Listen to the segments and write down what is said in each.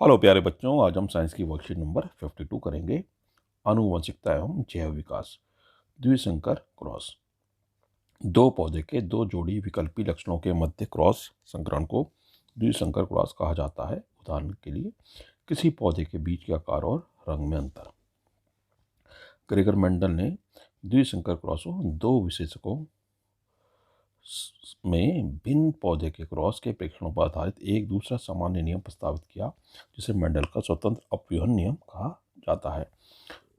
Hello प्यारे बच्चों, आज हम साइंस की वर्कशीट नंबर 52 करेंगे। आनुवंशिकता एवं जैव विकास, द्विसंकर क्रॉस। दो पौधे के दो जोड़ी विकल्पी लक्षणों के मध्य क्रॉस संकरण को द्विसंकर क्रॉस कहा जाता है। उदाहरण के लिए किसी पौधे के बीज के आकार और रंग में अंतर। ग्रेगर मेंडल ने द्विसंकर क्रॉसों दो विशेषकों में भिन्न पौधे के क्रॉस के प्रेक्षणों पर आधारित एक दूसरा सामान्य नियम प्रस्तावित किया, जिसे मेंडल का स्वतंत्र अपव्यूहन नियम कहा जाता है।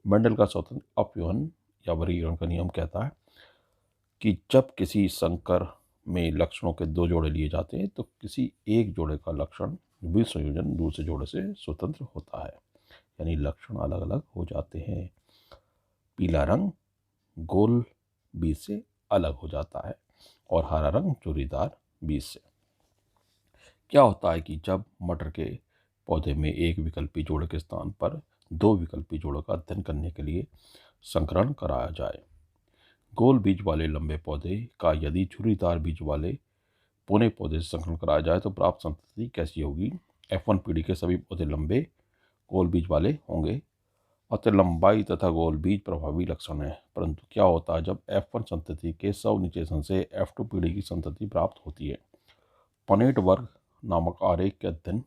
मेंडल का स्वतंत्र अपव्यूहन या वर्गीकरण का नियम कहता है कि जब किसी संकर में लक्षणों के दो जोड़े लिए जाते हैं तो किसी एक जोड़े का लक्षण विसंयोजन दूसरे जोड़े से स्वतंत्र होता है, यानी लक्षण अलग अलग हो जाते हैं। पीला रंग गोल बीज से अलग हो जाता है और हरा रंग चूड़ीदार बीज से। क्या होता है कि जब मटर के पौधे में एक विकल्पी जोड़े के स्थान पर दो विकल्पी जोड़ों का अध्ययन करने के लिए संकरण कराया जाए, गोल बीज वाले लंबे पौधे का यदि झुर्रीदार बीज वाले पौने पौधे से संकरण कराया जाए तो प्राप्त संतति कैसी होगी। F1 पीढ़ी के सभी पौधे लंबे गोल बीज वाले होंगे, अतः लंबाई तथा गोल बीज प्रभावी लक्षण है। परंतु क्या होता है जब F1 संतति के स्वनिषेचन से F2 पीढ़ी की संतति प्राप्त होती है। पनेट वर्ग नामक आरेख के अध्ययन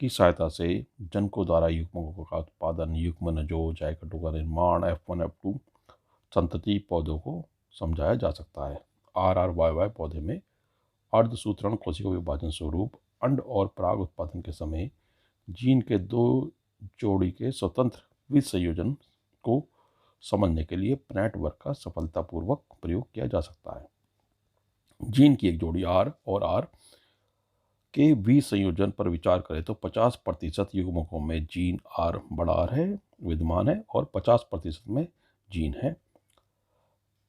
की सहायता से जनकों द्वारा युग्मकों का उत्पादन, युग्मनजों, जायकटों का निर्माण, F1 F2 संतति पौधों को समझाया जा सकता है। RRYY पौधे में अर्धसूत्रण कोशिका विभाजन स्वरूप अंड और पराग उत्पादन के समय जीन के दो जोड़ी के स्वतंत्र विसंयोजन को समझने के लिए पनेट वर्ग का सफलतापूर्वक प्रयोग किया जा सकता है। जीन की एक जोड़ी R और R के विसंयोजन पर विचार करें तो 50% युग्मकों में जीन R बड़ा R है विद्यमान है और 50% में जीन है।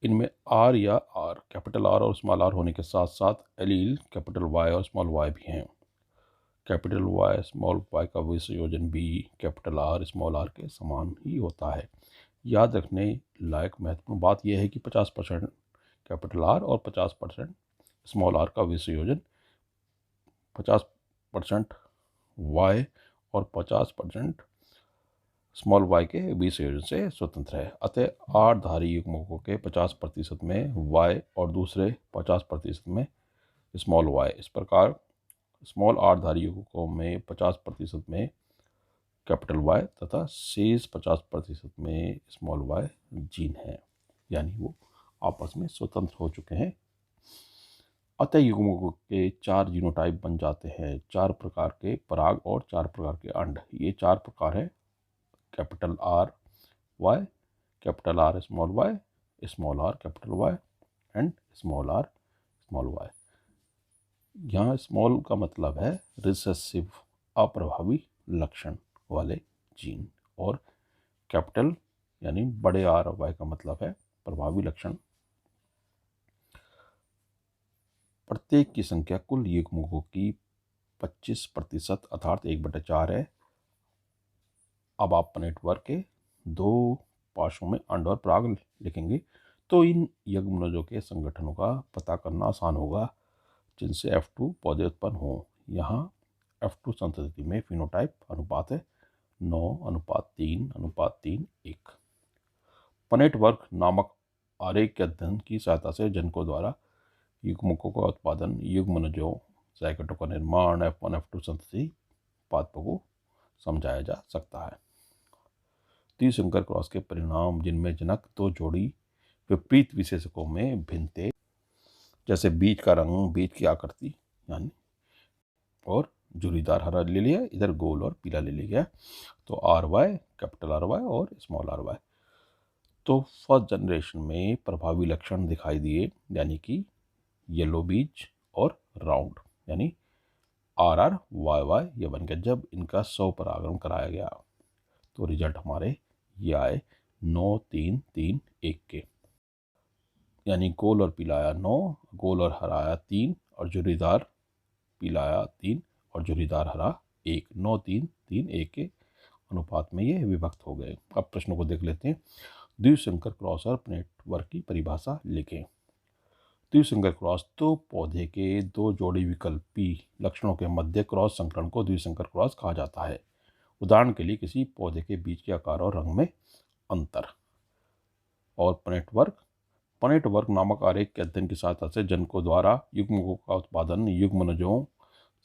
इनमें R या R कैपिटल R और स्मॉल r होने के साथ साथ एलील कैपिटल Y और स्मॉल y भी हैं। कैपिटल Y स्मॉल y का विसंयोजन भी कैपिटल R स्मॉल r के समान ही होता है। याद रखने लायक महत्वपूर्ण बात यह है कि 50% कैपिटल R और 50% स्मॉल r का विसंयोजन 50% Y और 50% स्मॉल y के विसंयोजन से स्वतंत्र है। अतः आठ धारी युग्मकों के 50% में y और दूसरे 50% में स्मॉल y। इस प्रकार स्मॉल आठ धारी युग्मकों में 50% में कैपिटल Y तथा शेष 50% में स्मॉल y जीन है, यानी वो आपस में स्वतंत्र हो चुके हैं। अतः युग्मकों के 4 जीनोटाइप बन जाते हैं, 4 प्रकार के पराग और 4 प्रकार के अंड। ये 4 प्रकार है capital R Y, capital R small y, small r capital Y and small r small y। यहाँ स्मॉल का मतलब है रिसेसिव अप्रभावी लक्षण वाले जीन और कैपिटल यानी बड़े R और Y का मतलब है प्रभावी लक्षण। प्रत्येक की संख्या कुल युग्मकों की 25% अर्थात 1/4 है। अब आप नेटवर्क के दो पार्श्वों में अंड और पराग लिखेंगे तो इन युग्मनजों के संगठनों का पता करना आसान होगा जिनसे F2 पौधे उत्पन्न हो। यहाँ F2 संतति में फिनोटाइप अनुपात है 9:3:3:1। पनेट वर्ग नामक आरेख के अध्ययन की सहायता से जनकों द्वारा युग्मकों का उत्पादन, युग्मनजों, जायकटों का निर्माण, F1 F2 संतति पादपों को समझाया जा सकता है। द्विसंकर क्रॉस के परिणाम जिनमें जनक दो जोड़ी विपरीत विशेषकों में भिन्न थे, जैसे बीज का रंग, बीज की आकृति यानी और झुर्रीदार हरा ले लिया, इधर गोल और पीला ले लिया, तो RY कैपिटल RY और स्मॉल RY। तो फर्स्ट जनरेशन में प्रभावी लक्षण दिखाई दिए, यानी कि येलो बीज और राउंड यानी RRYY ये बन गया। जब इनका 100 परागण कराया गया तो रिजल्ट हमारे ये आए 9:3:3:1 के, यानी गोल और पीला आया 9, गोल और हरा आया 3 और झुर्रीदार पीला आया 3 और झुर्रीदार हरा 1। 9:3:3:1 के अनुपात में ये विभक्त हो गए। अब प्रश्नों को देख लेते हैं। द्विसंकर क्रॉस और नेटवर्क की परिभाषा लिखें। द्विसंकर क्रॉस दो पौधे के दो जोड़ी विकल्पी लक्षणों के मध्य क्रॉस संकरण को द्विसंकर क्रॉस कहा जाता है। उदाहरण के लिए किसी पौधे के बीज के आकार और रंग में अंतर। और पनेट वर्ग नामक आरेख के अध्ययन की सहायता से जनकों द्वारा युग्मकों का उत्पादन, युग्मनजों,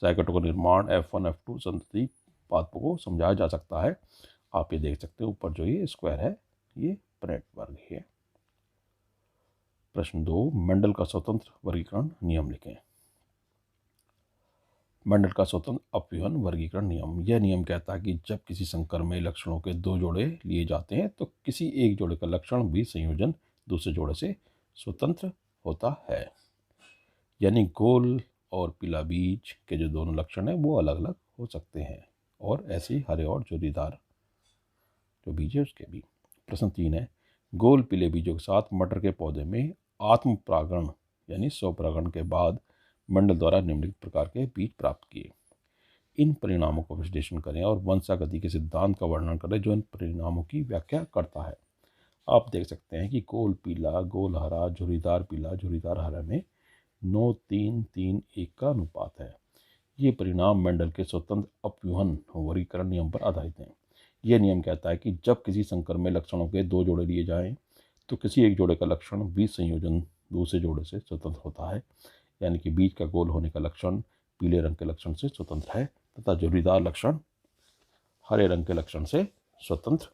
जैकेटों का निर्माण, F1 F2 संतति पादपों को समझाया जा सकता है। आप ये देख सकते हो ऊपर जो ये स्क्वायर है ये पनेट वर्ग है। प्रश्न 2, मेंडल का स्वतंत्र वर्गीकरण नियम लिखें। मेंडल का स्वतंत्र अपव्यूहन वर्गीकरण नियम। यह नियम कहता है कि जब किसी संकर में लक्षणों के दो जोड़े लिए जाते हैं तो किसी एक जोड़े का लक्षण भी संयोजन दूसरे जोड़े से स्वतंत्र होता है। यानी गोल और पीला बीज के जो दोनों लक्षण हैं वो अलग अलग हो सकते हैं, और ऐसे ही हरे और झुर्रीदार जो बीज है उसके भी। प्रश्न 3 है, गोल पीले बीजों के साथ मटर के पौधे में आत्म परागण यानी स्वपरागण के बाद मंडल द्वारा निम्नलिखित प्रकार के बीज प्राप्त किए। इन परिणामों को विश्लेषण करें और वंशागति के सिद्धांत का वर्णन करें जो इन परिणामों की व्याख्या करता है। आप देख सकते हैं कि गोल पीला, गोल हरा, झुर्रीदार पीला, झुर्रीदार हरा में 9-3-3-1 का अनुपात है। ये परिणाम मेंडल के स्वतंत्र अपव्यूहन वर्गीकरण नियम पर आधारित हैं। यह नियम कहता है कि जब किसी संकर में लक्षणों के दो जोड़े लिए जाएं तो किसी एक जोड़े का लक्षण बीज संयोजन दूसरे जोड़े से स्वतंत्र होता है। यानी कि बीज का गोल होने का लक्षण पीले रंग के लक्षण से स्वतंत्र है तथा झुर्रीदार लक्षण हरे रंग के लक्षण से स्वतंत्र